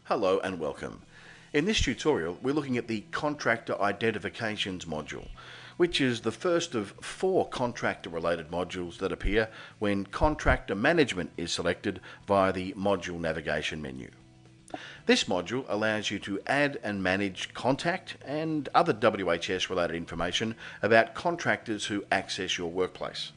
Hello and welcome. In this tutorial we're looking at the Contractor Identifications module, which is the first of 4 contractor related modules that appear when contractor management is selected via the module navigation menu. This module allows you to add and manage contact and other WHS related information about contractors who access your workplace.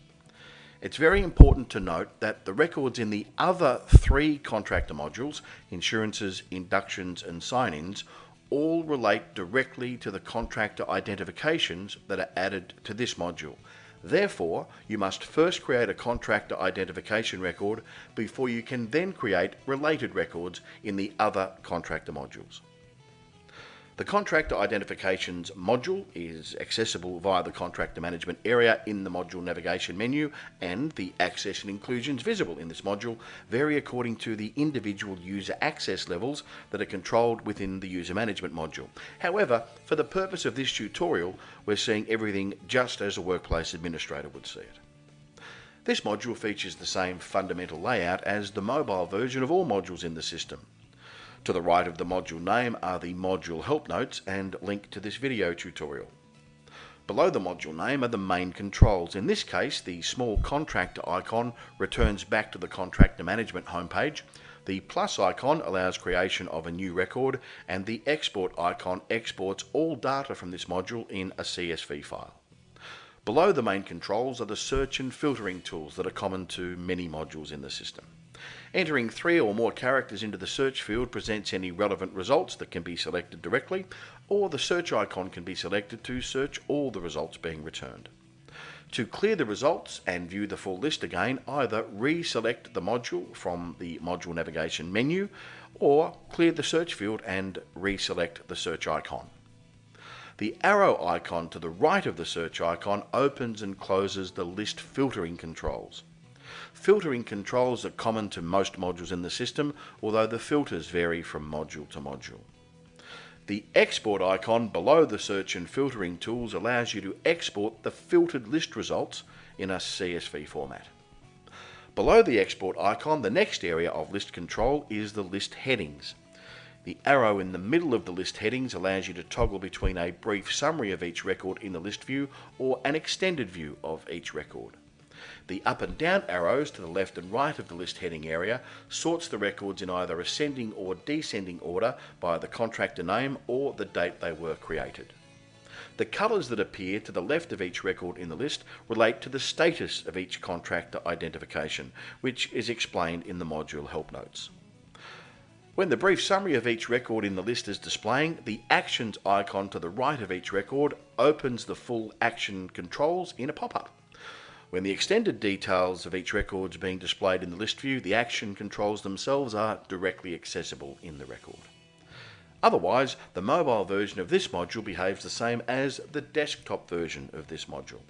It's very important to note that the records in the other 3 contractor modules, insurances, inductions and sign-ins, all relate directly to the contractor identifications that are added to this module. Therefore, you must first create a contractor identification record before you can then create related records in the other contractor modules. The Contractor Identifications module is accessible via the Contractor Management area in the module navigation menu, and the access and inclusions visible in this module vary according to the individual user access levels that are controlled within the User Management module. However, for the purpose of this tutorial, we're seeing everything just as a workplace administrator would see it. This module features the same fundamental layout as the mobile version of all modules in the system. To the right of the module name are the module help notes and link to this video tutorial. Below the module name are the main controls. In this case, the small contractor icon returns back to the contractor management homepage. The plus icon allows creation of a new record, and the export icon exports all data from this module in a CSV file. Below the main controls are the search and filtering tools that are common to many modules in the system. Entering 3 or more characters into the search field presents any relevant results that can be selected directly, or the search icon can be selected to search all the results being returned. To clear the results and view the full list again, either reselect the module from the module navigation menu, or clear the search field and reselect the search icon. The arrow icon to the right of the search icon opens and closes the list filtering controls. Filtering controls are common to most modules in the system, although the filters vary from module to module. The export icon below the search and filtering tools allows you to export the filtered list results in a CSV format. Below the export icon, the next area of list control is the list headings. The arrow in the middle of the list headings allows you to toggle between a brief summary of each record in the list view or an extended view of each record. The up and down arrows to the left and right of the list heading area sorts the records in either ascending or descending order by the contractor name or the date they were created. The colours that appear to the left of each record in the list relate to the status of each contractor identification, which is explained in the module help notes. When the brief summary of each record in the list is displaying, the Actions icon to the right of each record opens the full action controls in a pop-up. When the extended details of each record is being displayed in the list view, the action controls themselves are directly accessible in the record. Otherwise, the mobile version of this module behaves the same as the desktop version of this module.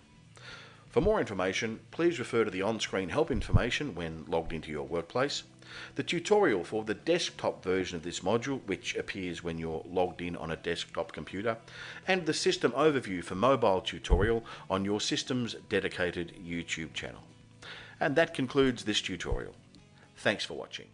For more information, please refer to the on-screen help information when logged into your workplace, the tutorial for the desktop version of this module, which appears when you're logged in on a desktop computer, and the system overview for mobile tutorial on your system's dedicated YouTube channel. And that concludes this tutorial. Thanks for watching.